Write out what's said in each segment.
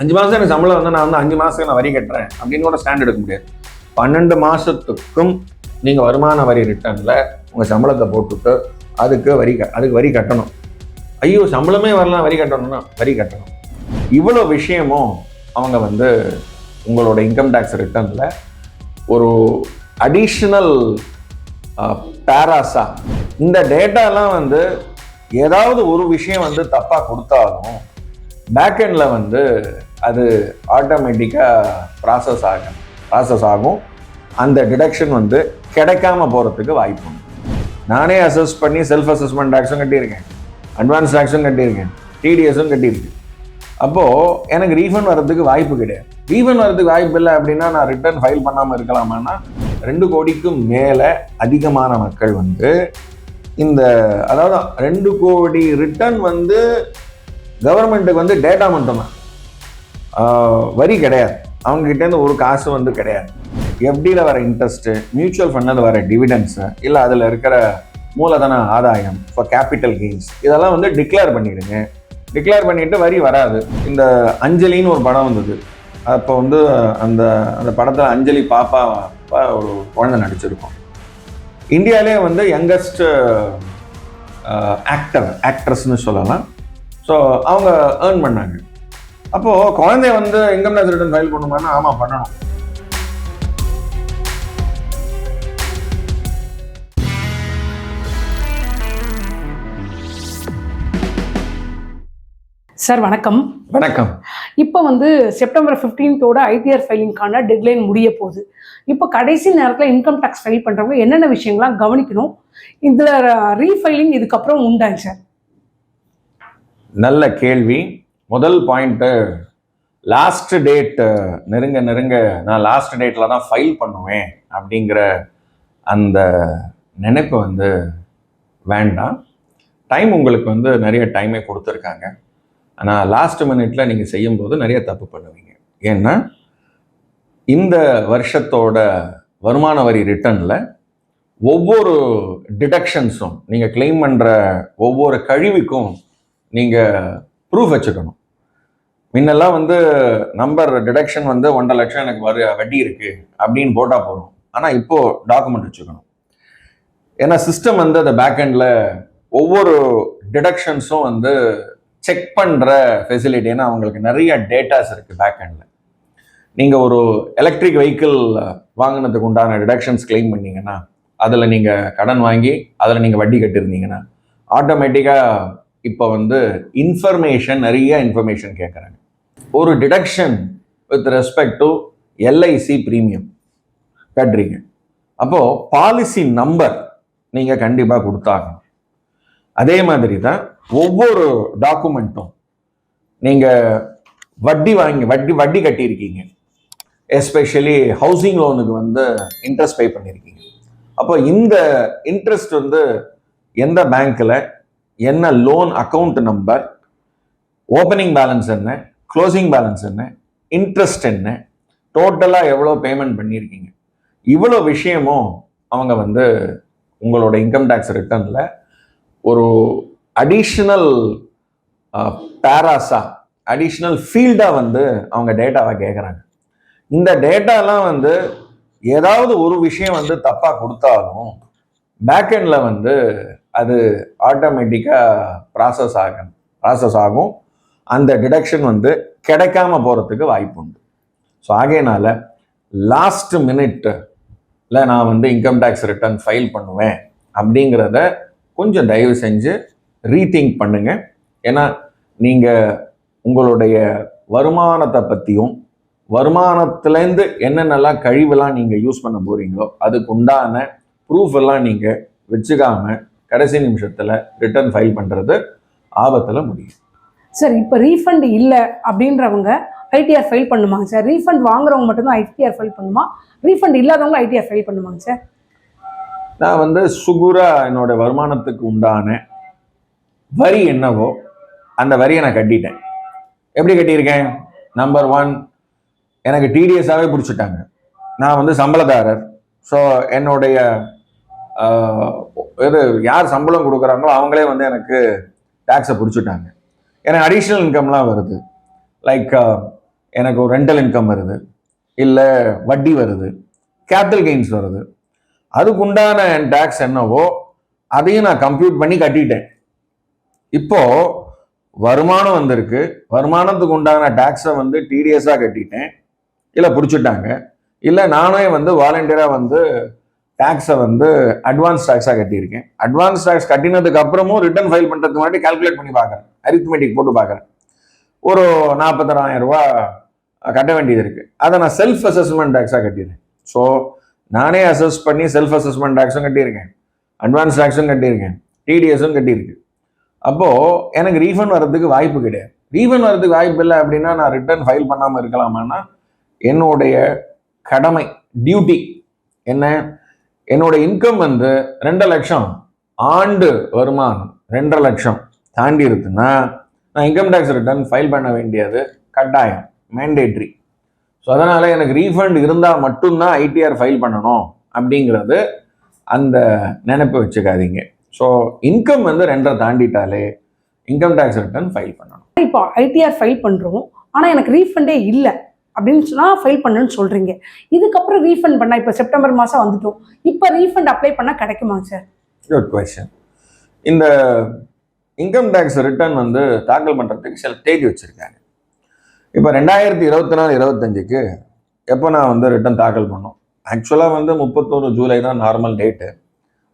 5 மாதம் எனக்கு சம்பளம் வந்து நான் வந்து 5 மாதத்துக்கு நான் வரி கட்டுறேன் அப்படின்னு கூட ஸ்டாண்ட் எடுக்க முடியாது. 12 மாதத்துக்கும் நீங்கள் வருமான வரி ரிட்டர்னில் உங்கள் சம்பளத்தை போட்டுட்டு அதுக்கு வரி கட்டணும். ஐயோ சம்பளமே வரலாம் வரி கட்டணும்னா வரி கட்டணும். இவ்வளோ விஷயமும் அவங்க வந்து உங்களோட இன்கம் டேக்ஸ் ரிட்டர்னில் ஒரு அடிஷ்னல் பேராஸா இந்த டேட்டாலாம் வந்து ஏதாவது ஒரு விஷயம் வந்து தப்பாக கொடுத்தாலும் பேக்எண்டில் வந்து அது ஆட்டோமேட்டிக்காக ப்ராசஸ் ஆகும். அந்த டிடக்ஷன் வந்து கிடைக்காம போகிறதுக்கு வாய்ப்பு உண்டு. நானே அசஸ் பண்ணி செல்ஃப் அசஸ்மெண்ட் டேக்ஸும் கட்டியிருக்கேன், அட்வான்ஸ் டேக்ஸும் கட்டியிருக்கேன், டிடிஎஸும் கட்டியிருக்கேன். அப்போது எனக்கு ரீஃபண்ட் வர்றதுக்கு வாய்ப்பு கிடையாது. ரீஃபண்ட் வர்றதுக்கு வாய்ப்பு இல்லை அப்படின்னா நான் ரிட்டர்ன் ஃபைல் பண்ணாமல் இருக்கலாமான்னா 2 கோடிக்கும் மேலே அதிகமான மக்கள் வந்து அதாவது 2 கோடி ரிட்டர்ன் வந்து கவர்மெண்ட்டுக்கு வந்து டேட்டா மட்டும்தான், வரி கிடையாது. அவங்ககிட்டேருந்து ஒரு காசு வந்து கிடையாது. எஃப்டியில் வர இன்ட்ரெஸ்ட்டு, மியூச்சுவல் ஃபண்டில் வர டிவிடெண்ட்ஸு, இல்லை அதில் இருக்கிற மூலதன ஆதாயம் ஃபார் கேபிட்டல் கெயின்ஸ் இதெல்லாம் வந்து டிக்ளேர் பண்ணிடுங்க. டிக்ளேர் பண்ணிட்டு வரி வராது. இந்த அஞ்சலின்னு ஒரு படம் வந்தது. அப்போ வந்து அந்த அந்த படத்தில் அஞ்சலி பாப்பா ஒரு குழந்தை நடிச்சிருக்கோம். இந்தியாவிலே வந்து யங்கஸ்ட் ஆக்ட்ரஸ்ன்னு சொல்லலாம். ஸோ அவங்க ஏர்ன் பண்ணாங்க. அப்போது குழந்தைய வந்து இன்கம் டேக்ஸ் ரிட்டர்ன் ஃபைல் பண்ணுமான்னா ஆமாம் பண்ணணும். சார் வணக்கம். வணக்கம். இப்போ வந்து செப்டம்பர் 15 ஐடிஆர் ஃபைலிங்கான டெட்லைன் முடிய போகுது. இப்போ கடைசி நேரத்தில் இன்கம் டேக்ஸ் ஃபைல் பண்ணுறவங்க என்னென்ன விஷயங்கள்லாம் கவனிக்கணும்? இதில் ரீஃபைலிங் இதுக்கப்புறம் உண்டாங்க சார்? நல்ல கேள்வி. முதல் பாயிண்ட்டு, லாஸ்ட் டேட் நெருங்க நான் லாஸ்ட் டேட்டில் தான் ஃபைல் பண்ணுவேன் அப்படிங்கிற அந்த நினைப்பு வந்து வேண்டாம். டைம் உங்களுக்கு வந்து நிறைய டைமே கொடுத்துருக்காங்க. ஆனால் லாஸ்ட் மினிட்ல நீங்கள் செய்யும்போது நிறைய தப்பு பண்ணுவீங்க. ஏன்னா இந்த வருஷத்தோட வருமான வரி ரிட்டர்னில் ஒவ்வொரு டிடக்ஷன்ஸும் நீங்கள் கிளைம் பண்ணுற ஒவ்வொரு கழிவுக்கும் நீங்கள் ப்ரூஃப் வச்சுக்கணும். முன்னெல்லாம் வந்து நம்பர் டிடக்ஷன் வந்து 1.5 லட்சம் எனக்கு வட்டி இருக்குது அப்படின்னு போட்டால் போதும். ஆனால் இப்போது டாக்குமெண்ட் வச்சுக்கணும். ஏன்னா சிஸ்டம் வந்து அந்த பேக்எண்டில் ஒவ்வொரு டிடக்ஷன்ஸும் வந்து செக் பண்ணுற ஃபெசிலிட்டி. ஏன்னா அவங்களுக்கு நிறைய டேட்டாஸ் இருக்குது பேக்எண்டில். நீங்கள் ஒரு எலக்ட்ரிக் வெஹிக்கிள் வாங்கினதுக்கு உண்டான டிடக்ஷன்ஸ் கிளைம் பண்ணிங்கன்னா, அதில் நீங்கள் கடன் வாங்கி அதில் நீங்கள் வட்டி கட்டியிருந்தீங்கன்னா ஆட்டோமேட்டிக்காக இப்போ வந்து நிறைய இன்ஃபர்மேஷன் கேட்குறாங்க. ஒரு deduction with respect to LIC premium கட்டுறீங்க. அப்போது பாலிசி நம்பர் நீங்கள் கண்டிப்பாக கொடுத்தாகணும். அதே மாதிரி தான் ஒவ்வொரு டாக்குமெண்ட்டும் நீங்கள் வட்டி கட்டியிருக்கீங்க, எஸ்பெஷலி ஹவுசிங் லோனுக்கு வந்து இன்ட்ரெஸ்ட் பே பண்ணியிருக்கீங்க. அப்போ இந்த இன்ட்ரெஸ்ட் வந்து எந்த பேங்க்கில், என்ன loan account number, opening balance என்ன, க்ளோசிங் பேலன்ஸ் என்ன, இன்ட்ரெஸ்ட் என்ன, டோட்டலாக எவ்வளோ பேமெண்ட் பண்ணியிருக்கீங்க, இவ்வளோ விஷயமும் அவங்க வந்து உங்களோட இன்கம் டேக்ஸ் ரிட்டர்னில் ஒரு அடிஷ்னல் பேராஸா, அடிஷ்னல் ஃபீல்டாக வந்து அவங்க டேட்டாவை கேட்குறாங்க. இந்த டேட்டாலாம் வந்து ஏதாவது ஒரு விஷயம் வந்து தப்பாக கொடுத்தாலும் பேக்எண்டில் வந்து அது ஆட்டோமேட்டிக்காக ப்ராசஸ் ஆகும். அந்த டிடக்ஷன் வந்து கிடைக்காம போகிறதுக்கு வாய்ப்பு உண்டு. ஸோ ஆகையினால லாஸ்ட் மினிட்ல நான் வந்து இன்கம் டேக்ஸ் ரிட்டர்ன் ஃபைல் பண்ணுவேன் அப்படிங்கிறத கொஞ்சம் தயவு செஞ்சு ரீதிங்க் பண்ணுங்க. ஏன்னா நீங்கள் உங்களுடைய வருமானத்தை பற்றியும் வருமானத்துலேருந்து என்னென்னலாம் கழிவெல்லாம் நீங்கள் யூஸ் பண்ண போகிறீங்களோ அதுக்கு உண்டான ப்ரூஃப் எல்லாம் நீங்கள் வச்சுக்காம கடைசி நிமிஷத்தில் ரிட்டர்ன் ஃபைல் பண்ணுறது ஆபத்தில் முடியும். சார் இப்போ ரீஃபண்ட் இல்லை அப்படின்றவங்க ஐடிஆர் ஃபைல் பண்ணுமாங்க சார்? ரீஃபண்ட் வாங்குறவங்க மட்டும்தான் ஐடிஆர் ஃபைல் பண்ணுமா? ரீஃபண்ட் இல்லாதவங்க ஐடிஆர் ஃபைல் பண்ணுமாங்க சார்? நான் வந்து சுகுராக என்னோட வருமானத்துக்கு உண்டான வரி என்னவோ அந்த வரியை நான் கட்டிட்டேன். எப்படி கட்டியிருக்கேன்? நம்பர் 1, எனக்கு டிடிஎஸாகவே பிடிச்சிட்டாங்க. நான் வந்து சம்பளதாரர். ஸோ என்னுடைய யார் சம்பளம் கொடுக்குறாங்களோ அவங்களே வந்து எனக்கு டேக்ஸை பிடிச்சிட்டாங்க. எனக்கு அடிஷ்னல் இன்கம்லாம் வருது. லைக் எனக்கு ஒரு ரெண்டல் இன்கம் வருது, இல்லை வட்டி வருது, கேபிட்டல் கெயின்ஸ் வருது, அதுக்குண்டான டேக்ஸ் என்னவோ அதையும் நான் கம்ப்யூட் பண்ணி கட்டிட்டேன். இப்போ வருமானம் வந்திருக்கு, வருமானத்துக்கு உண்டான டேக்ஸை வந்து டிடிஎஸாக கட்டிட்டேன், இல்லை பிடிச்சிட்டாங்க, இல்லை நானே வந்து வாலண்டியராக வந்து டேக்ஸை வந்து அட்வான்ஸ் டேக்ஸாக கட்டியிருக்கேன். அட்வான்ஸ் டேக்ஸ் கட்டினதுக்கு அப்புறமும் ரிட்டர்ன் ஃபைல் பண்ணுறதுக்கு முன்னாடி கால்குலேட் பண்ணி பார்க்குறேன், அரித்மெட்டிக் போட்டு பார்க்குறேன். ஒரு 40,000 ரூபா கட்ட வேண்டியது இருக்குது. அதை நான் செல்ஃப் அசஸ்மெண்ட் டேக்ஸாக கட்டிடுறேன். ஸோ நானே அசஸ் பண்ணி செல்ஃப் அசஸ்மெண்ட் டேக்ஸும் கட்டியிருக்கேன், அட்வான்ஸ் டேக்ஸும் கட்டியிருக்கேன், டிடிஎஸும் கட்டியிருக்கு. அப்போது எனக்கு ரீஃபண்ட் வர்றதுக்கு வாய்ப்பு கிடையாது. ரீஃபண்ட் வர்றதுக்கு வாய்ப்பு இல்லை அப்படின்னா நான் ரிட்டர்ன் ஃபைல் பண்ணாமல் இருக்கலாமான்னா என்னுடைய கடமை, டியூட்டி என்ன, என்னோட இன்கம் வந்து 2 லட்சம், ஆண்டு வருமானம் 2.5 லட்சம் தாண்டி இருக்குன்னா நான் இன்கம் டேக்ஸ் ரிட்டர்ன் ஃபைல் பண்ண வேண்டியது கட்டாயம், மேண்டேட்ரி. ஸோ அதனால் எனக்கு ரீஃபண்ட் இருந்தால் மட்டும்தான் ஐடிஆர் ஃபைல் பண்ணணும் அப்படிங்கிறது அந்த நினைப்பு வச்சுக்காதீங்க. ஸோ இன்கம் வந்து 2.5 தாண்டிட்டாலே இன்கம் டேக்ஸ் ரிட்டர்ன் ஃபைல் பண்ணணும். இப்போ ஐடிஆர் ஃபைல் பண்ணுறோம், ஆனால் எனக்கு ரீஃபண்டே இல்லை அப்படின்னு சொன்னால் ஃபைல் பண்ணுன்னு சொல்கிறீங்க. இதுக்கப்புறம் ரீஃபண்ட் பண்ணால், இப்போ செப்டம்பர் மாதம் வந்துட்டோம், இப்போ ரீஃபண்ட் அப்ளை பண்ணால் கிடைக்குமாங்க சார்? Good question. இந்த இன்கம் டேக்ஸ் ரிட்டர்ன் வந்து தாக்கல் பண்ணுறதுக்கு சில தேதி வச்சுருக்காங்க. இப்போ 2024-25க்கு எப்போ நான் வந்து ரிட்டர்ன் தாக்கல் பண்ணோம், ஆக்சுவலாக வந்து 31 ஜூலை தான் நார்மல் டேட்டு.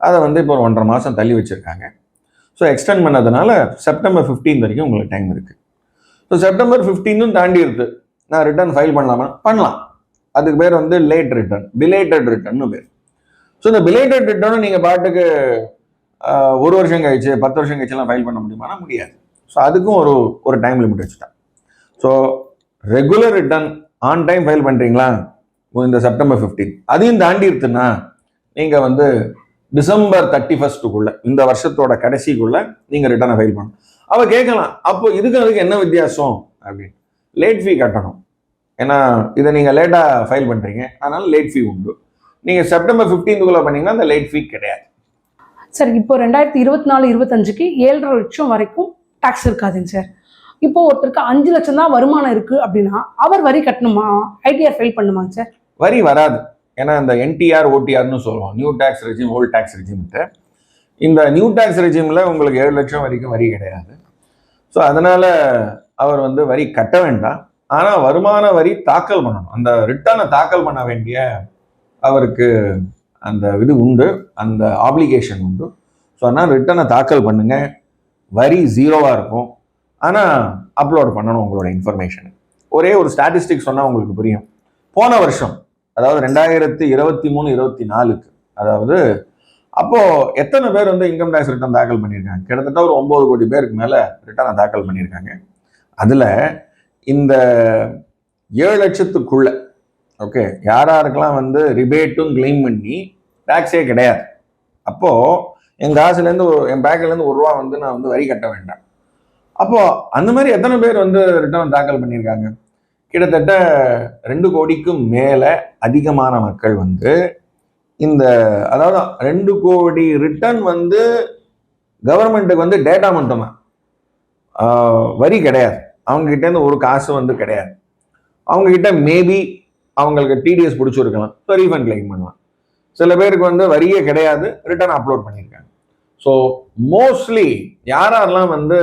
அதை வந்து இப்போ ஒரு 1.5 மாதம் தள்ளி வச்சுருக்காங்க. ஸோ எக்ஸ்டெண்ட் பண்ணதுனால செப்டம்பர் 15 வரைக்கும் உங்களுக்கு டைம் இருக்குது. ஸோ செப்டம்பர் 15 தாண்டி இருக்குது, நான் ரிட்டர்ன் ஃபைல் பண்ணலாமா? பண்ணலாம். அதுக்கு பேர் வந்து லேட் ரிட்டர்ன், பிலேட்டட் ரிட்டர்ன்னு பேர். ஸோ இந்த பிலேட்டட் ரிட்டர்னும் நீங்கள் பாட்டுக்கு 1 வருஷம் கழிச்சு 10 வருஷம் கழிச்சுலாம் ஃபைல் பண்ண முடியுமானா முடியாது. ஸோ அதுக்கும் ஒரு டைம் லிமிட் வச்சுட்டேன். So regular return on time file பண்ணுறீங்களா இந்த செப்டம்பர் 15, அதையும் தாண்டி இருக்குன்னா நீங்கள் வந்து டிசம்பர் 31க்குள்ள, இந்த வருஷத்தோட கடைசிக்குள்ள நீங்கள் ரிட்டர்னை ஃபைல் பண்ணணும். அவள் கேட்கலாம், அப்போ அதுக்கு என்ன வித்தியாசம் அப்படின்னு. லேட் ஃபீ கட்டணும், ஏன்னா இதை நீங்கள் லேட்டாக ஃபைல் பண்ணுறீங்க, அதனால லேட் ஃபீ உண்டு. நீங்கள் செப்டம்பர் 15க்குள்ளே பண்ணீங்கன்னா அந்த லேட் ஃபீ கிடையாது. சார் இப்போ 2024-25க்கு 7.5 லட்சம் வரைக்கும் டாக்ஸ் இருக்காதுங்க சார். இப்போ ஒருத்தருக்கு 5 லட்சம் தான் வருமானம் இருக்கு அப்படின்னா அவர் வரி கட்டணுமா, ஐடிஆர் ஃபைல் பண்ணுமாங்க சார்? வரி வராது. ஏன்னா இந்த NTR OTRன்னு சொல்லுவோம், new tax regime old tax ரெஜிம்ட்டு. இந்த நியூ டேக்ஸ் ரெஜிமில் உங்களுக்கு 7 லட்சம் வரைக்கும் வரி கிடையாது. ஸோ அதனால அவர் வந்து வரி கட்ட வேண்டாம். ஆனால் வருமான வரி தாக்கல் பண்ணணும், அந்த ரிட்டர்னை தாக்கல் பண்ண வேண்டிய அவருக்கு அந்த இது உண்டு, அந்த ஆப்ளிகேஷன் உண்டு. ஸோ அதனால் ரிட்டர்னை தாக்கல் பண்ணுங்க, வரி 0வாக இருக்கும். ஆனால் அப்லோட் பண்ணணும் உங்களோட இன்ஃபர்மேஷன். ஒரே ஒரு ஸ்டாட்டிஸ்டிக் சொன்னால் உங்களுக்கு புரியும். போன வருஷம், அதாவது 2023-24க்கு, அதாவது அப்போது எத்தனை பேர் வந்து இன்கம் டேக்ஸ் ரிட்டர்ன் தாக்கல் பண்ணியிருக்காங்க? கிட்டத்தட்ட ஒரு 9 கோடி பேருக்கு மேலே ரிட்டர்னை தாக்கல் பண்ணியிருக்காங்க. அதில் இந்த 7 லட்சத்துக்குள்ள ஓகே யாராருக்கெல்லாம் வந்து ரிபேட்டும் கிளைம் பண்ணி டேக்ஸே கிடையாது, அப்போது என் காசுலேருந்து என் பேக்கிலேருந்து 1 ரூபா வந்து நான் வந்து வரி கட்ட வேண்டாம். அப்போது அந்த மாதிரி எத்தனை பேர் வந்து ரிட்டர்ன் தாக்கல் பண்ணியிருக்காங்க? கிட்டத்தட்ட 2 கோடிக்கும் மேலே அதிகமான மக்கள் வந்து இந்த, அதாவது 2 கோடி ரிட்டர்ன் வந்து கவர்மெண்ட்டுக்கு வந்து டேட்டா மட்டும்தான், வரி கிடையாது. அவங்ககிட்டேருந்து ஒரு காசு வந்து கிடையாது. அவங்ககிட்ட மேபி அவங்களுக்கு டிடிஎஸ் பிடிச்சிருக்கலாம், ஸோ ரீஃபண்ட் கிளைம் பண்ணலாம். சில பேருக்கு வந்து வரியே கிடையாது, ரிட்டர்ன் அப்லோட் பண்ணியிருக்காங்க. ஸோ மோஸ்ட்லி யாரெல்லாம் வந்து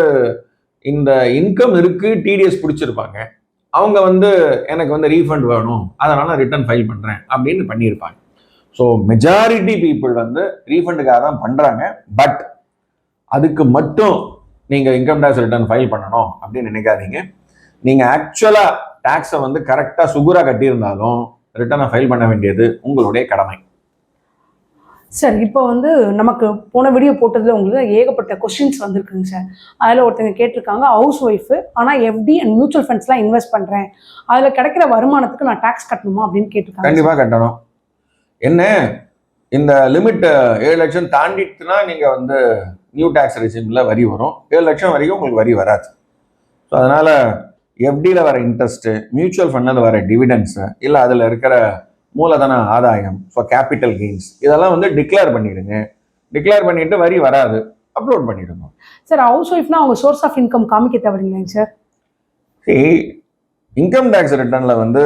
இந்த இன்கம் இருக்கு, டிடிஎஸ் பிடிச்சிருப்பாங்க, அவங்க வந்து எனக்கு வந்து ரீஃபண்ட் வேணும், அதனால ரிட்டர்ன் ஃபைல் பண்ணுறேன் அப்படின்னு பண்ணியிருப்பாங்க. ஸோ மெஜாரிட்டி பீப்புள் வந்து ரீஃபண்டுக்காக தான் பண்ணுறாங்க. பட் அதுக்கு மட்டும் நீங்கள் இன்கம் டேக்ஸ் ரிட்டர்ன் ஃபைல் பண்ணணும் அப்படின்னு நினைக்காதீங்க. நீங்கள் ஆக்சுவலாக டேக்ஸை வந்து கரெக்டாக சுகுராக கட்டியிருந்தாலும் ரிட்டர்னை ஃபைல் பண்ண வேண்டியது உங்களுடைய கடமை. சார் இப்போ வந்து நமக்கு போன வீடியோ போட்டதில் உங்களுக்கு ஏகப்பட்ட கொஸ்டின்ஸ் வந்திருக்குங்க சார். அதில் ஒருத்தங்க கேட்டிருக்காங்க, ஹவுஸ் ஒய்ஃபு ஆனால் எஃப்டி அண்ட் மியூச்சுவல் ஃபண்ட்ஸ்லாம் இன்வெஸ்ட் பண்ணுறேன், அதில் கிடைக்கிற வருமானத்துக்கு நான் டேக்ஸ் கட்டணுமா அப்படின்னு கேட்டிருக்காங்க. கண்டிப்பாக கட்டணும். என்ன இந்த லிமிட் 7 லட்சம் தாண்டிட்டுனா நீங்கள் வந்து நியூ டேக்ஸ் ரெஜிமில் வரி வரும். 7 லட்சம் வரைக்கும் உங்களுக்கு வரி வராது. ஸோ அதனால் எஃப்டியில் வர இன்ட்ரெஸ்ட்டு, மியூச்சுவல் ஃபண்டில் வர டிவிடெண்ட்ஸு, இல்லை அதில் இருக்கிற மூலதன ஆதாயம், ஸோ கேபிட்டல் கெயின்ஸ், இதெல்லாம் வந்து டிக்ளேர் பண்ணிடுங்க. டிக்ளேர் பண்ணிட்டு வரி வராது, அப்லோட் பண்ணிடுங்க. சார் ஹவுஸ் ஒய்ஃப்னா அவங்க சோர்ஸ் ஆஃப் இன்கம் காமிக்க தேவையில்லைங்க சார்? இன்கம் டேக்ஸ் ரிட்டர்னில் வந்து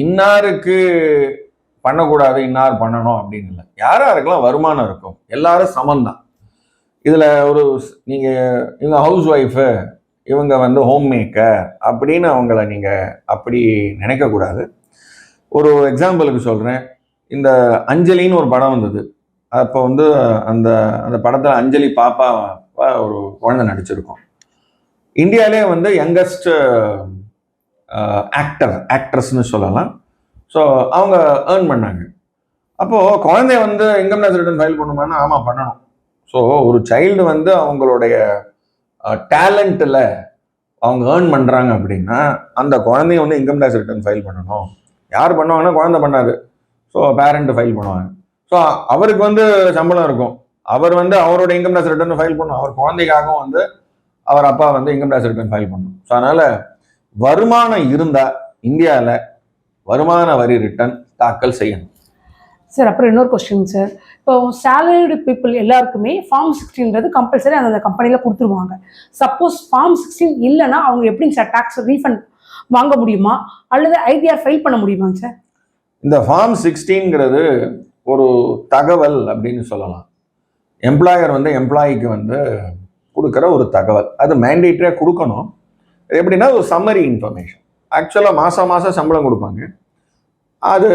இன்னாருக்கு பண்ணக்கூடாது இன்னார் பண்ணணும் அப்படின்னு இல்லை. யாராருக்கெல்லாம் வருமானம் இருக்கும் எல்லாரும் சமந்தான். இதில் ஒரு நீங்கள் இவங்க ஹவுஸ் ஒய்ஃபு, இவங்க வந்து ஹோம் மேக்கர் அப்படின்னு அவங்கள நீங்கள் அப்படி நினைக்கக்கூடாது. ஒரு எக்ஸாம்பிளுக்கு சொல்கிறேன். இந்த அஞ்சலின்னு ஒரு படம் வந்தது. அப்போ வந்து அந்த அந்த படத்தில் அஞ்சலி பாப்பா ஒரு குழந்தை நடிச்சிருக்கோம். இந்தியாவிலே வந்து யங்கஸ்ட் ஆக்ட்ரஸ்ன்னு சொல்லலாம். ஸோ அவங்க ஏர்ன் பண்ணாங்க. அப்போது குழந்தைய வந்து இன்கம் டேக்ஸ் ரிட்டர்ன் ஃபைல் பண்ணுமானா ஆமாம் பண்ணணும். ஸோ ஒரு சைல்டு வந்து அவங்களுடைய டேலண்ட்டில் அவங்க ஏர்ன் பண்ணுறாங்க அப்படின்னா அந்த குழந்தைய வந்து இன்கம் டேக்ஸ் ரிட்டர்ன் ஃபைல் பண்ணணும். யார் பண்ணுவாங்கன்னா குழந்தை பண்ணாது. ஸோ பேரண்ட் ஃபைல் பண்ணுவாங்க. ஸோ அவருக்கு வந்து சம்பளம் இருக்கும். அவர் வந்து அவரோட இன்கம் டேக்ஸ் ரிட்டர்ன் ஃபைல் பண்ணணும். அவர் குழந்தைக்காகவும் வந்து அவர் அப்பா வந்து இன்கம் டேக்ஸ் ரிட்டர்ன் ஃபைல் பண்ணணும். ஸோ அதனால் வருமானம் இருந்தால் இந்தியாவில் வருமான வரி ரிட்டர்ன் தாக்கல் செய்யணும். சார் அப்புறம் இன்னொரு கொஸ்டின் சார், இப்போ சேலரிடு பீப்புள் எல்லாருக்குமே ஃபார்ம் 16ன்றது கம்பல்சரி அந்த கம்பெனியில் கொடுத்துருவாங்க. சப்போஸ் ஃபார்ம் 16 இல்லைன்னா அவங்க எப்படிங்க சார் டேக்ஸ் ரீஃபண்ட் வாங்க முடியுமா அல்லது ஐடிஆர் ஃபைல் பண்ண முடியுமாங்க சார்? இந்த ஃபார்ம் 16ங்கிறது ஒரு தகவல் அப்படின்னு சொல்லலாம். எம்ப்ளாயர் வந்து எம்ப்ளாயிக்கு வந்து கொடுக்குற ஒரு தகவல். அது மேண்டேட்டரியாக கொடுக்கணும். எப்படின்னா ஒரு சம்மரி இன்ஃபர்மேஷன். ஆக்சுவலாக மாதம் சம்பளம் கொடுப்பாங்க. அது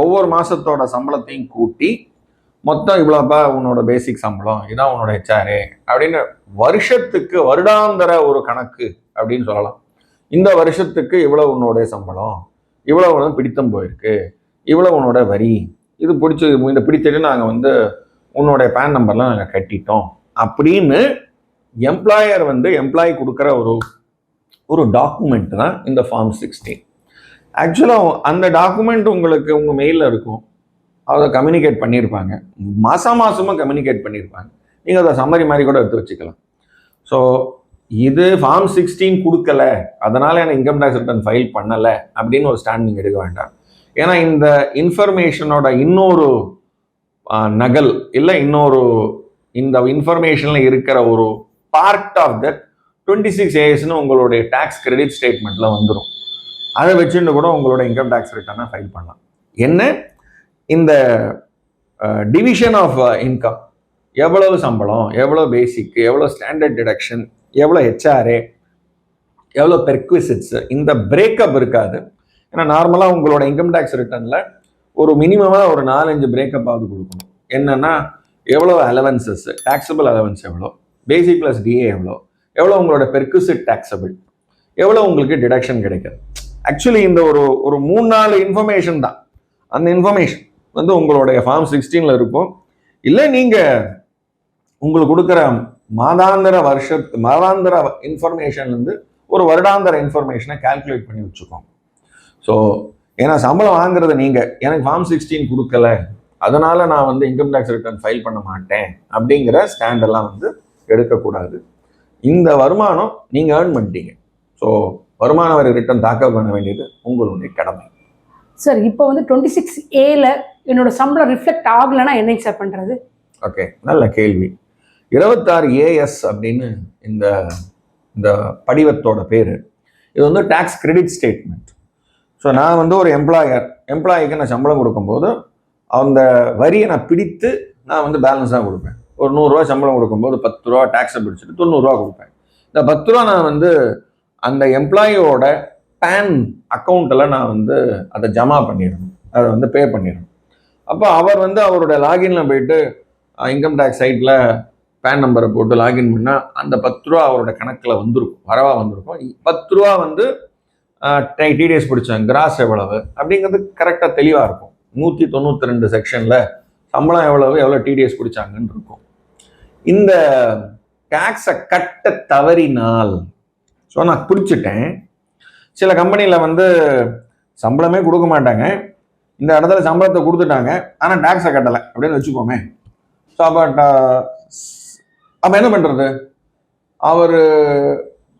ஒவ்வொரு மாதத்தோட சம்பளத்தையும் கூட்டி மொத்தம் இவ்வளோப்பா உன்னோட பேசிக் சம்பளம், இதான் உன்னோட ஹெச்ஆர்ஏ அப்படின்னு வருடாந்திர ஒரு கணக்கு அப்படின்னு சொல்லலாம். இந்த வருஷத்துக்கு இவ்வளோ உன்னோட சம்பளம், இவ்வளோ வந்து பிடித்தம் போயிருக்கு, இவ்வளோ உன்னோட வரி, இது இந்த பிடிச்சிட்டு நாங்கள் வந்து உன்னோட பேன் நம்பர்லாம் நாங்கள் கட்டிட்டோம் அப்படின்னு எம்ப்ளாயர் வந்து எம்ப்ளாயி கொடுக்குற ஒரு டாக்குமெண்ட் தான் இந்த ஃபார்ம் 16. ஆக்சுவலாக அந்த டாக்குமெண்ட் உங்களுக்கு உங்கள் மெயிலில் இருக்கும். அதை கம்யூனிகேட் பண்ணியிருப்பாங்க. மாதமும் கம்யூனிகேட் பண்ணியிருப்பாங்க. நீங்கள் அதை சம்மரி மாதிரி கூட எடுத்து வச்சுக்கலாம். ஸோ இது ஃபார்ம் 16 கொடுக்கல, அதனால் எனக்கு இன்கம் டேக்ஸ் ரிட்டர்ன் ஃபைல் பண்ணலை அப்படின்னு ஒரு ஸ்டாண்ட் நீங்கள் எடுக்க வேண்டாம். ஏன்னா இந்த இன்ஃபர்மேஷனோட இன்னொரு நகல் இல்லை இந்த இன்ஃபர்மேஷனில் இருக்கிற ஒரு பார்ட் ஆஃப் தட் 26 ஏஎஸ்ன்னு உங்களுடைய டேக்ஸ் கிரெடிட் ஸ்டேட்மெண்ட்டில் வந்துடும். அதை வச்சுட்டு கூட உங்களோட இன்கம் டேக்ஸ் ரிட்டர்னை ஃபைல் பண்ணலாம். என்ன இந்த டிவிஷன் ஆஃப் இன்கம், எவ்வளவு சம்பளம், எவ்வளோ பேசிக், எவ்வளோ ஸ்டாண்டர்ட் டிடக்ஷன், எவ்வளோ ஹெச்ஆர்ஏ, எவ்வளோ பெர்க்விசிட்ஸ், இந்த பிரேக்கப் இருக்காது. ஏன்னா நார்மலாக உங்களோட இன்கம் டேக்ஸ் ரிட்டர்னில் ஒரு மினிமமாக ஒரு 4-5 பிரேக்கப் ஆகுது கொடுக்கணும். என்னென்னா எவ்வளோ அலவன்சஸ், டாக்ஸபிள் அலவன்ஸ் எவ்வளோ, பேசிக் ப்ளஸ் டிஏ எவ்வளோ உங்களோட பெர்க்விசிட் டாக்ஸபிள், எவ்வளோ உங்களுக்கு டிடக்ஷன் கிடைக்காது. ஆக்சுவலி இந்த ஒரு 3-4 இன்ஃபர்மேஷன் தான். அந்த இன்ஃபர்மேஷன் வந்து உங்களுடைய ஃபார்ம் 16ல் இருக்கும். இல்லை நீங்கள் உங்களுக்கு கொடுக்குற மாதாந்திர இன்ஃபர்மேஷன் வந்து ஒரு வருடாந்திர இன்ஃபர்மேஷனை கால்குலேட் பண்ணி வச்சுக்கோங்க. ஸோ ஏன்னா சம்பளம் வாங்குறது நீங்கள், எனக்கு ஃபார்ம் 16 கொடுக்கல அதனால் நான் வந்து இன்கம் டேக்ஸ் ரிட்டர்ன் ஃபைல் பண்ண மாட்டேன் அப்படிங்கிற ஸ்டாண்டெல்லாம் வந்து எடுக்கக்கூடாது. இந்த வருமானம் நீங்கள் ஏர்ன் பண்ணிட்டீங்க. ஸோ வருமான வரி ரிட்டர்ன் தாக்கல் பண்ண வேண்டியது உங்களுடைய கடமை. சார் இப்போ வந்து 26A என்னோட சம்பளம் ரிஃப்ளெக்ட் ஆகலைன்னா என்னங்க சார் பண்ணுறது? ஓகே, நல்ல கேள்வி. 26AS அப்படின்னு இந்த படிவத்தோட பேர். இது வந்து டேக்ஸ் கிரெடிட் ஸ்டேட்மெண்ட். ஸோ நான் வந்து ஒரு எம்ப்ளாயிக்கு நான் சம்பளம் கொடுக்கும்போது அந்த வரியை நான் பிடித்து நான் வந்து பேலன்ஸாக கொடுப்பேன். ஒரு 100 ரூபா சம்பளம் கொடுக்கும்போது 10 ரூபா டேக்ஸை பிடிச்சிட்டு 90 ரூபா கொடுப்பேன். இந்த 10 ரூபா நான் வந்து அந்த எம்ப்ளாயியோட பேன் அக்கௌண்ட்டில் நான் வந்து அதை ஜமா பண்ணிடணும், அதை வந்து பே பண்ணிடணும். அப்போ அவர் வந்து அவரோட லாகின்ல போயிட்டு இன்கம் டேக்ஸ் சைட்டில் பேன் நம்பரை போட்டு லாகின் பண்ணால் அந்த 10 ரூபா அவரோட கணக்கில் வரவாக வந்திருக்கும். 10 ரூபா வந்து டிடிஎஸ் பிடிச்சாங்க, கிராஸ் எவ்வளவு அப்படிங்கிறது கரெக்டாக தெளிவாக இருக்கும். 192 செக்ஷனில் சம்பளம் எவ்வளோ டிடிஎஸ் பிடிச்சாங்கன்னு இருக்கும். இந்த டேக்ஸை கட்ட தவறினால், ஸோ நான் பிடிச்சிட்டேன். சில கம்பெனியில் வந்து சம்பளமே கொடுக்க மாட்டாங்க, இந்த இடத்துல சம்பளத்தை கொடுத்துட்டாங்க ஆனால் டேக்ஸை கட்டலை அப்படின்னு வச்சுக்கோமே. ஸோ அப்போ என்ன பண்ணுறது? அவர்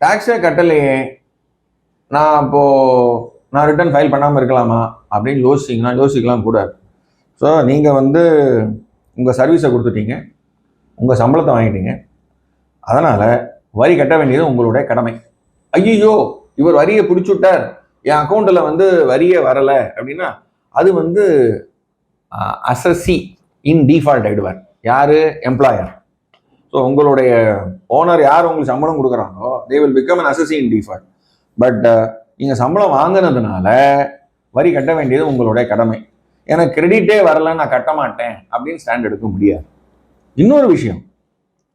டேக்ஸே கட்டலையே, நான் ரிட்டர்ன் ஃபைல் பண்ணாமல் இருக்கலாமா அப்படின்னு யோசிக்கலாம் கூடாது. ஸோ நீங்கள் வந்து உங்கள் சர்வீஸை கொடுத்துட்டீங்க, உங்கள் சம்பளத்தை வாங்கிட்டீங்க, அதனால் வரி கட்ட வேண்டியது உங்களுடைய கடமை. ஐயோ இவர் வரியை பிடிச்சுட்டார், என் அக்கௌண்ட்டில் வந்து வரியே வரலை அப்படின்னா அது வந்து அசசி இன் டிஃபால்ட் ஆயிடுவார். யாரு? எம்ப்ளாயர். ஸோ உங்களுடைய ஓனர் யார் உங்களுக்கு சம்பளம் கொடுக்குறாங்களோ they will become an அசசி in default. But நீங்கள் சம்பளம் வாங்கினதுனால வரி கட்ட வேண்டியது உங்களுடைய கடமை. எனக்கு கிரெடிட்டே வரல, நான் கட்ட மாட்டேன் அப்படின்னு ஸ்டாண்ட் எடுக்க முடியாது. இன்னொரு விஷயம்,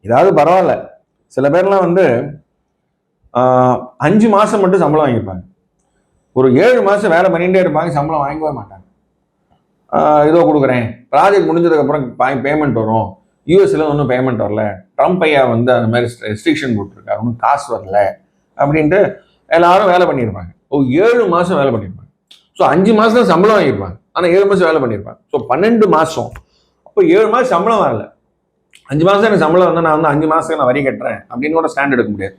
இதாவது பரவாயில்ல, சில பேர்லாம் வந்து 5 மாதம் மட்டும் சம்பளம் வாங்கியிருப்பாங்க, ஒரு 7 மாதம் வேலை பண்ணிகிட்டே இருப்பாங்க, சம்பளம் வாங்கவே மாட்டாங்க. ஏதோ கொடுக்குறேன், ப்ராஜெக்ட் முடிஞ்சதுக்கப்புறம் பேமெண்ட் வரும், யூஎஸ்ல ஒன்றும் பேமெண்ட் வரல, ட்ரம்ப் ஐயா வந்து அந்த மாதிரி ரெஸ்ட்ரிக்ஷன் போட்டிருக்காரு, ஒன்றும் காசு வரல அப்படின்ட்டு எல்லாரும் வேலை பண்ணியிருப்பாங்க. 7 மாதம் வேலை பண்ணியிருப்பாங்க. ஸோ 5 மாதம் தான் சம்பளம் வாங்கியிருப்பாங்க, ஆனால் 7 மாதம் வேலை பண்ணியிருப்பாங்க. ஸோ 12 மாதம். அப்போ 7 மாதம் சம்பளம் வரல, 5 மாதம் எனக்கு சம்பளம் வந்து நான் வந்து 5 மாதத்துக்கு நான் வரி கட்டுறேன் அப்படின்னு கூட ஸ்டாண்ட் எடுக்க முடியாது.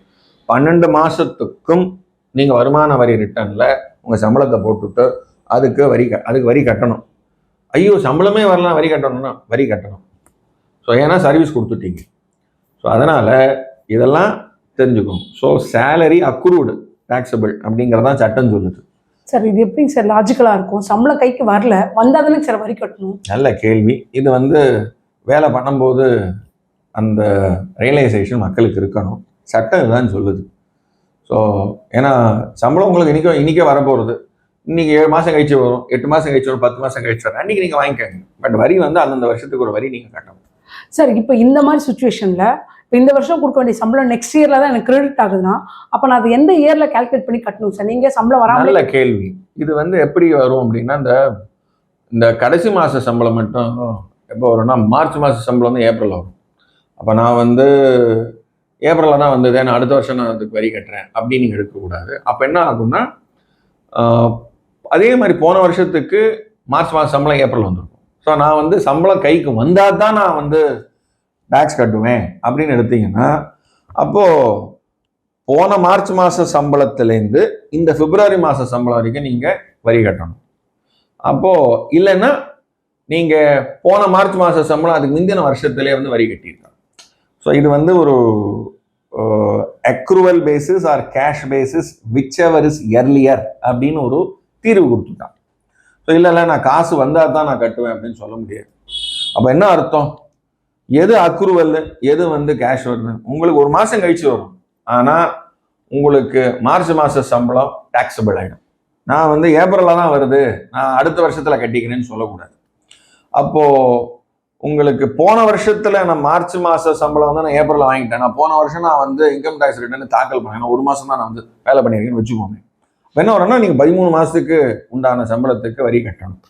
12 மாதத்துக்கும் நீங்கள் வருமான வரி ரிட்டர்னில் உங்கள் சம்பளத்தை போட்டுவிட்டு அதுக்கு வரி கட்டணும். ஐயோ சம்பளமே வரலாம், வரி கட்டணும்னா வரி கட்டணும். ஸோ ஏன்னா சர்வீஸ் கொடுத்துட்டீங்க. ஸோ அதனால் இதெல்லாம் தெரிஞ்சுக்கணும். ஸோ சேலரி அக்ரூடு டாக்ஸபிள் அப்படிங்கிறதான் சட்டம் சொல்லுது. சார் இது எப்படிங்க சார் லாஜிக்கலாக இருக்கும்? சம்பளம் கைக்கு வரல, வந்தால் தானே சார் வரி கட்டணும்? நல்ல கேள்வி. இது வந்து வேலை பண்ணும்போது அந்த ரியலைசேஷன் மக்களுக்கு இருக்கணும். சட்டம் இதுதான் சொல்லுது. ஸோ ஏன்னா சம்பளம் உங்களுக்கு இன்றைக்கே வரப்போகிறது, இன்றைக்கி 7 மாதம் கழிச்சு வரும், 8 மாதம் கழிச்சு வரும், 10 மாதம் கழிச்சு வரும், அன்றைக்கி நீங்கள் வாங்கிக்கோங்க. பட் வரி வந்து அந்தந்த வருஷத்துக்கு ஒரு வரி நீங்கள் கட்டணும். சார் இப்போ இந்த மாதிரி சுச்சுவேஷனில் இப்போ இந்த வருஷம் கொடுக்க வேண்டிய சம்பளம் நெக்ஸ்ட் இயரில் தான் எனக்கு கிரெடிட் ஆகுதுன்னா அப்போ நான் அது எந்த இயரில் கால்குலேட் பண்ணி கட்டணும் சார்? நீங்கள் சம்பளம் வராமல். நல்ல கேள்வி. இது வந்து எப்படி வரும் அப்படின்னா, இந்த கடைசி மாத சம்பளம் மட்டும் எப்போ வரும்னா, மார்ச் மாத சம்பளம் வந்து ஏப்ரலில் வரும். அப்போ நான் வந்து ஏப்ரலில் தான் வந்தது, நான் அடுத்த வருஷம் நான் அதுக்கு வரி கட்டுறேன் அப்படின்னு நீங்கள் எடுக்கக்கூடாது. அப்போ என்ன ஆகும்னா, அதே மாதிரி போன வருஷத்துக்கு மார்ச் மாத சம்பளம் ஏப்ரல் வந்துருக்கும். ஸோ நான் வந்து சம்பளம் கைக்கு வந்தால் தான் நான் வந்து டேக்ஸ் கட்டுவேன் அப்படின்னு எடுத்தீங்கன்னா, அப்போது போன மார்ச் மாத சம்பளத்துலேருந்து இந்த பிப்ரவரி மாத சம்பளம் வரைக்கும் நீங்கள் வரி கட்டணும். அப்போது இல்லைன்னா நீங்கள் போன மார்ச் மாத சம்பளம் அதுக்கு முந்தின வருஷத்துலேயே வந்து வரி கட்டியிருக்காங்க. ஸோ இது வந்து ஒரு accrual basis R cash basis which ever is earlier அப்படின்னு ஒரு தீர்வு கொடுத்துட்டான். ஸோ இல்லை நான் காசு வந்தால் தான் நான் கட்டுவேன் அப்படின்னு சொல்ல முடியாது. அப்போ என்ன அர்த்தம்? எது அக்ரூவல், எது வந்து கேஷ் வருது? உங்களுக்கு ஒரு மாதம் கழிச்சு வரும், ஆனால் உங்களுக்கு மார்ச் மாத சம்பளம் டாக்ஸபிள் ஆகிடும். நான் வந்து ஏப்ரலில் தான் வருது, நான் அடுத்த வருஷத்தில் கட்டிக்கிறேன்னு சொல்லக்கூடாது. அப்போது உங்களுக்கு போன வருஷத்தில் நான் மார்ச் மாத சம்பளம் வந்து நான் ஏப்ரலில் வாங்கிட்டேன், நான் போன வருஷம் நான் வந்து இன்கம் டேக்ஸ் ரிட்டர்ன் தாக்கல் பண்ணேன், நான் ஒரு மாதம் தான் நான் வந்து வேலை பண்ணியிருக்கேன்னு வச்சுக்கோங்க. இப்போ என்ன வரும்னா, நீங்கள் 13 மாதத்துக்கு உண்டான சம்பளத்துக்கு வரி கட்டணும்.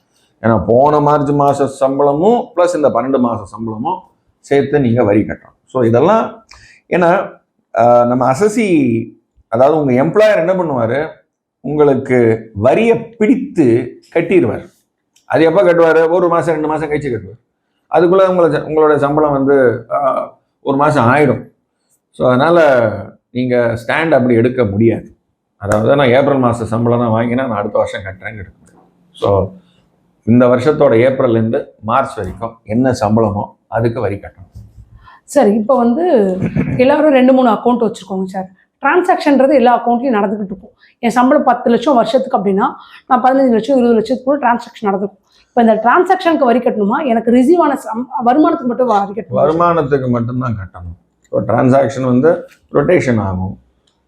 ஏன்னா போன மார்ச் மாத சம்பளமும் ப்ளஸ் இந்த 12 மாத சம்பளமும் சேர்த்து நீங்கள் வரி கட்டணும். ஸோ இதெல்லாம் ஏன்னா நம்ம அசசி, அதாவது உங்கள் எம்ப்ளாயர் என்ன பண்ணுவார், உங்களுக்கு வரியை பிடித்து கட்டிடுவார். அது எப்போ கட்டுவார்? ஒரு மாதம் 2 மாதம் கழிச்சு கட்டுவார். அதுக்குள்ளே உங்களோட சம்பளம் வந்து ஒரு மாதம் ஆகிடும். ஸோ அதனால் நீங்கள் ஸ்டாண்ட் அப்படி எடுக்க முடியாது. அதாவது நான் ஏப்ரல் மாத சம்பளம் தான் வாங்கினா நான் அடுத்த வருஷம் கட்டுறேன்னு எடுக்க முடியாது. ஸோ இந்த வருஷத்தோட ஏப்ரல்லேருந்து மார்ச் வரைக்கும் என்ன சம்பளமோ அதுக்கு வரி கட்டணும். சார் இப்போ வந்து எல்லாரும் 2-3 அக்கௌண்ட் வச்சுருக்கோங்க சார். டிரான்சாக்ஷன்றது எல்லா அக்கௌண்ட்லையும் நடந்துக்கிட்டு இருக்கும். என் சம்பளம் 10 லட்சம் வருஷத்துக்கு அப்படின்னா நான் 15 லட்சம் 20 லட்சத்துக்கு கூட டிரான்சாக்ஷன் நடந்துக்கும். இப்போ இந்த டிரான்சாக்ஷனுக்கு வரி கட்டணுமா, எனக்கு ரிசீவ் ஆன வருமானத்துக்கு மட்டும் வரி கட்டணும்? வருமானத்துக்கு மட்டும்தான் கட்டணும். ஸோ டிரான்சாக்ஷன் வந்து ரொட்டேஷன் ஆகும்.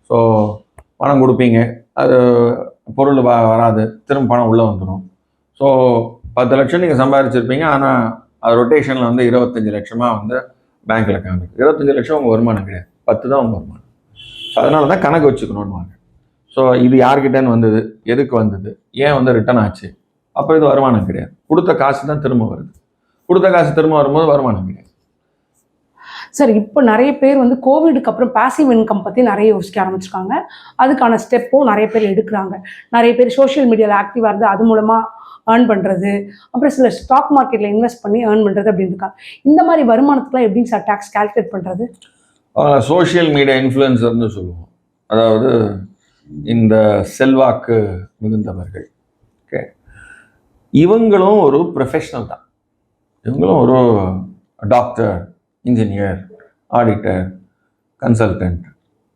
ஸோ பணம் கொடுப்பீங்க, அது பொருள் வராது, திரும்ப பணம் உள்ளே வந்துடும். ஸோ 10 லட்சம் நீங்கள் சம்பாதிச்சிருப்பீங்க, ஆனால் அது ரொட்டேஷனில் வந்து 25 லட்சமாக வந்து பேங்க்கில் காமிக்கும். 25 லட்சம் உங்கள் வருமானம் கிடையாது, 10 தான் உங்கள் வருமானம். ஸோ அதனால தான் கணக்கு வச்சுக்கணும்னு வாங்க. ஸோ இது யார்கிட்டேன்னு வந்தது, எதுக்கு வந்தது, ஏன் வந்து ரிட்டர்ன் ஆச்சு, அப்போ இது வருமானம் கிடையாது. கொடுத்த காசு தான் திரும்ப வருது. கொடுத்த காசு திரும்ப வரும்போது வருமானம் கிடையாது. சார் இப்போ நிறைய பேர் வந்து கோவிடுக்கு அப்புறம் பேசிவ் இன்கம் பற்றி நிறைய யோசிக்க ஆரம்பிச்சிருக்காங்க. அதுக்கான ஸ்டெப்பும் நிறைய பேர் எடுக்கிறாங்க. நிறைய பேர் சோஷியல் மீடியாவில் ஆக்டிவாக இருந்து அது மூலமாக ஏர்ன் பண்ணுறது, அப்புறம் சில ஸ்டாக் மார்க்கெட்டில் இன்வெஸ்ட் பண்ணி ஏர்ன் பண்ணுறது அப்படின்னு இருக்காங்க. இந்த மாதிரி வருமானத்துக்குலாம் எப்படி சார் டேக்ஸ் கால்குலேட் பண்ணுறது? சோஷியல் மீடியா இன்ஃப்ளூயன்சர்னு சொல்லுவோம். அதாவது இந்த செல்வாக்கு மிகுந்தவர்கள். ஓகே, இவங்களும் ஒரு ப்ரொஃபஷனல் தான். இவங்களும் ஒரு டாக்டர், இன்ஜினியர், ஆடிட்டர், கன்சல்டன்ட்,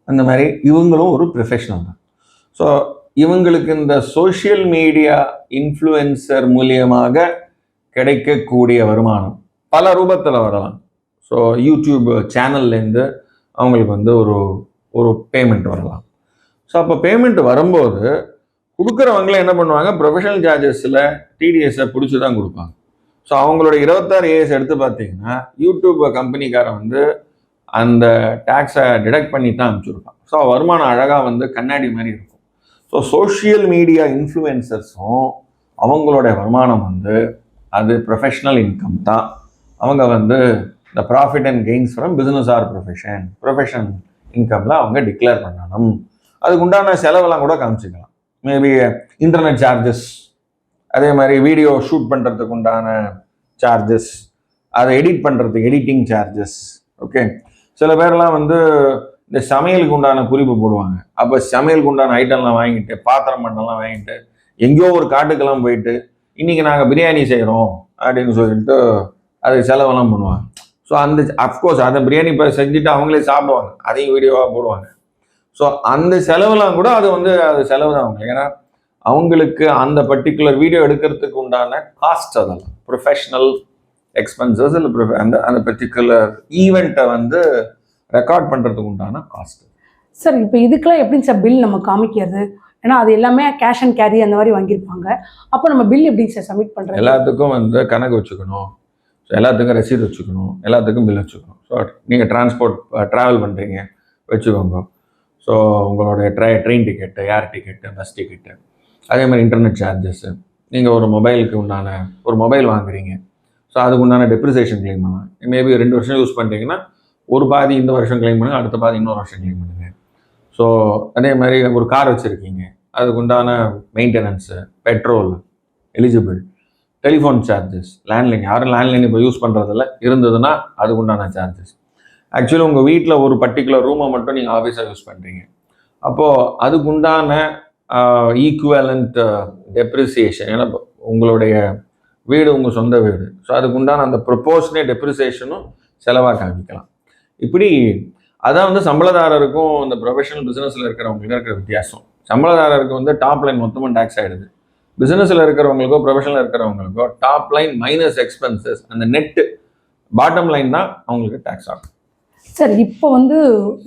அந்த மாதிரி இவங்களும் ஒரு ப்ரொஃபஷனல் தான். ஸோ இவங்களுக்கு இந்த சோஷியல் மீடியா இன்ஃப்ளூயன்சர் மூலியமாக கிடைக்கக்கூடிய வருமானம் பல ரூபத்தில் வரலாம். ஸோ யூடியூப் சேனல்லேருந்து அவங்களுக்கு வந்து ஒரு பேமெண்ட் வரலாம். ஸோ அப்போ பேமெண்ட் வரும்போது கொடுக்குறவங்களே என்ன பண்ணுவாங்க, ப்ரொஃபஷனல் சார்ஜஸில் டிடிஎஸை பிடிச்சி தான் கொடுப்பாங்க. ஸோ அவங்களோட 26 ஏஎஸ் எடுத்து பார்த்தீங்கன்னா யூடியூப் கம்பெனிக்காரன் வந்து அந்த டேக்ஸை டிடக்ட் பண்ணி தான் அனுப்பிச்சுருப்பான். ஸோ வருமானம் அழகாக வந்து கண்ணாடி மாதிரி இருக்கும். ஸோ சோஷியல் மீடியா இன்ஃப்ளூயன்சர்ஸும் அவங்களோட வருமானம் வந்து அது ப்ரொஃபஷ்னல் இன்கம் தான். அவங்க வந்து இந்த profit and gains from business or profession இன்கமில் அவங்க டிக்ளேர் பண்ணணும். அதுக்கு உண்டான செலவெல்லாம் கூட காமிச்சிக்கலாம். மேபி இன்டர்நெட் சார்ஜஸ், அதே மாதிரி வீடியோ ஷூட் பண்ணுறதுக்கு உண்டான சார்ஜஸ், அதை எடிட் பண்ணுறதுக்கு எடிட்டிங் சார்ஜஸ். ஓகே, சில பேர்லாம் வந்து இந்த சமையலுக்கு உண்டான குறிப்பு போடுவாங்க. அப்போ சமையலுக்கு உண்டான ஐட்டம்லாம் வாங்கிட்டு, பாத்திரம் பண்ணலாம் வாங்கிட்டு, எங்கேயோ ஒரு காட்டுக்கெல்லாம் போயிட்டு இன்றைக்கி நாங்கள் பிரியாணி செய்கிறோம் அப்படின்னு சொல்லிட்டு அதுக்கு செலவெல்லாம் பண்ணுவாங்க. ஸோ அந்த அஃப்கோர்ஸ் அந்த பிரியாணி இப்போ செஞ்சுட்டு அவங்களே சாப்பிடுவாங்க, அதையும் வீடியோவாக போடுவாங்க. ஸோ அந்த செலவெல்லாம் கூட அது செலவு தான் அவங்களுக்கு. ஏன்னா அவங்களுக்கு அந்த பர்டிகுலர் வீடியோ எடுக்கிறதுக்கு உண்டான காஸ்ட், அதெல்லாம் ப்ரொஃபஷ்னல் எக்ஸ்பென்சஸ், இல்லை அந்த பர்டிகுலர் ஈவெண்ட்டை வந்து ரெக்கார்ட் பண்ணுறதுக்கு உண்டான காஸ்ட். சார் இப்போ இதுக்கெல்லாம் எப்படிங்க சார் பில் நம்ம காமிக்கிறது? ஏன்னா அது எல்லாமே கேஷ் அண்ட் கேரி அந்த மாதிரி வாங்கியிருப்பாங்க. அப்போ நம்ம பில் எப்படிங்க சார் சப்மிட் பண்ணுறது? எல்லாத்துக்கும் வந்து கணக்கு வச்சுக்கணும். ஸோ எல்லாத்துக்கும் ரசீது வச்சுக்கணும், எல்லாத்துக்கும் பில் வச்சுக்கணும். ஸோ நீங்கள் ட்ராவல் பண்ணுறீங்க வச்சுக்கோங்க. ஸோ உங்களுடைய ட்ரெயின் டிக்கெட்டு, ஏர் டிக்கெட்டு, பஸ் டிக்கெட்டு, அதே மாதிரி இன்டர்நெட் சார்ஜஸ்ஸு, நீங்கள் ஒரு மொபைலுக்கு உண்டான ஒரு மொபைல் வாங்குறீங்க, ஸோ அதுக்கு உண்டான டெப்ரிசியேஷன் கிளைம் பண்ணலாம். மேபி 2 வருஷம் யூஸ் பண்ணுறீங்கன்னா ஒரு பாதி இந்த வருஷம் கிளைம் பண்ணுங்கள், அடுத்த பாதி இன்னொரு வருஷம் கிளைம் பண்ணுங்கள். ஸோ அதே மாதிரி ஒரு கார் வச்சுருக்கீங்க, அதுக்கு உண்டான maintenance, petrol, eligible, telephone charges, landline, யாரும் லேண்ட்லைன் இப்போ யூஸ் பண்ணுறதில்ல, இருந்ததுன்னா அதுக்கு உண்டான சார்ஜஸ். ஆக்சுவலி உங்கள் வீட்டில் ஒரு பர்டிகுலர் ரூமை மட்டும் நீங்கள் ஆஃபீஸாக யூஸ் பண்ணுறீங்க, அப்போது அதுக்கு உண்டான ஈக்குவலண்ட் டெப்ரிசியேஷன், ஏன்னா உங்களுடைய வீடு உங்கள் சொந்த வீடு, ஸோ அதுக்கு உண்டான அந்த ப்ரொபோஷனே டெப்ரிசியேஷனும் செலவாக காமிக்கலாம். இப்படி அதான் வந்து சம்பளதாரருக்கும் இந்த ப்ரொஃபஷனல் பிஸ்னஸில் இருக்கிறவங்களுக்கு இருக்கிற வித்தியாசம். சம்பளதாரருக்கு வந்து டாப் லைன் மொத்தமாக டேக்ஸ் ஆகிடுது. பிஸ்னஸில் இருக்கிறவங்களுக்கோ ப்ரொஃபஷனல் இருக்கிறவங்களுக்கோ டாப் லைன் மைனஸ் எக்ஸ்பென்சஸ், அந்த நெட்டு பாட்டம் லைன் தான் அவங்களுக்கு டேக்ஸ் ஆகும். சார் இப்போ வந்து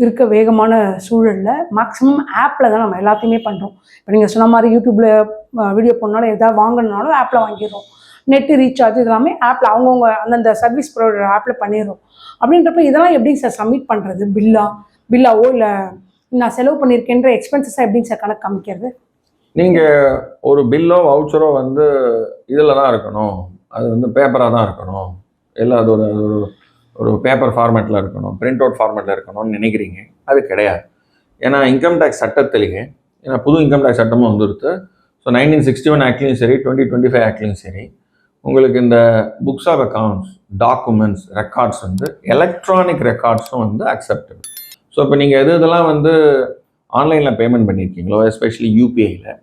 இருக்க வேகமான சூழலில் மேக்ஸிமம் ஆப்பில் தான் நம்ம எல்லாத்தையுமே பண்ணுறோம். இப்போ நீங்கள் சொன்ன மாதிரி யூடியூப்பில் வீடியோ போனாலும் எதாவது வாங்கணுனாலும் ஆப்பில் வாங்கிடுறோம். நெட்டு ரீசார்ஜ் இதெல்லாமே ஆப்பில் அவங்கவுங்க அந்தந்த சர்வீஸ் ப்ரொவைடர் ஆப்பில் பண்ணிடுறோம். அப்படின்றப்ப இதெல்லாம் எப்படிங்க சார் சப்மிட் பண்ணுறது? பில்லாவோ இல்லை நான் செலவு பண்ணியிருக்கேன்ற எக்ஸ்பென்சஸாக எப்படிங்க சார் கணக்கு காமிக்கிறது? நீங்கள் ஒரு பில்லோ வவுச்சரோ வந்து இதில் தான் இருக்கணும், அது வந்து பேப்பராக தான் இருக்கணும், இல்லை அது ஒரு பேப்பர் ஃபார்மேட்டில் இருக்கணும், பிரிண்ட் அவுட் ஃபார்மேட்டில் இருக்கணும்னு நினைக்கிறீங்க. அது கிடையாது. ஏன்னா இன்கம் டேக்ஸ் சட்டத்திலேயே, ஏன்னா புது இன்கம் டேக்ஸ் சட்டமும் வந்துடுது. ஸோ 1961 ஆக்ட்லையும் சரி, 2025 ஆக்ட்லையும் சரி, உங்களுக்கு இந்த books of accounts, documents, records வந்து எலக்ட்ரானிக் ரெக்கார்ட்ஸும் வந்து அக்செப்டபிள். ஸோ இப்போ நீங்கள் இதெல்லாம் வந்து ஆன்லைனில் பேமெண்ட் பண்ணியிருக்கீங்களோ, எஸ்பெஷலி யூபிஐயில்,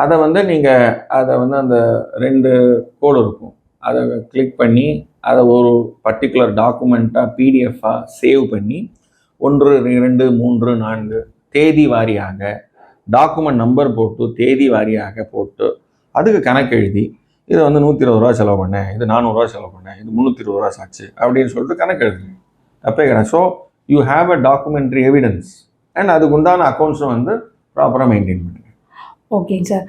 அதை வந்து நீங்கள் அந்த 2 கோடு இருக்கும், அதை கிளிக் பண்ணி அதை ஒரு பர்டிகுலர் டாக்குமெண்ட்டாக பிடிஎஃபாக சேவ் பண்ணி 1, 2, 3, 4 தேதி வாரியாக டாக்குமெண்ட் நம்பர் போட்டு தேதி வாரியாக போட்டு அதுக்கு கணக்கு எழுதி இதை வந்து 120 ரூபா செலவு பண்ணேன், இது 400 ரூபா செலவு பண்ணேன், இது 320 ரூபா ஆச்சு அப்படின்னு சொல்லிட்டு கணக்கு எழுதுங்க. தப்பே கிடையாது. So you have a documentary evidence and அதுக்கு உண்டான அக்கௌண்ட்ஸும் வந்து ப்ராப்பராக மெயின்டைன் பண்ணுங்க. ஓகேங்க சார்.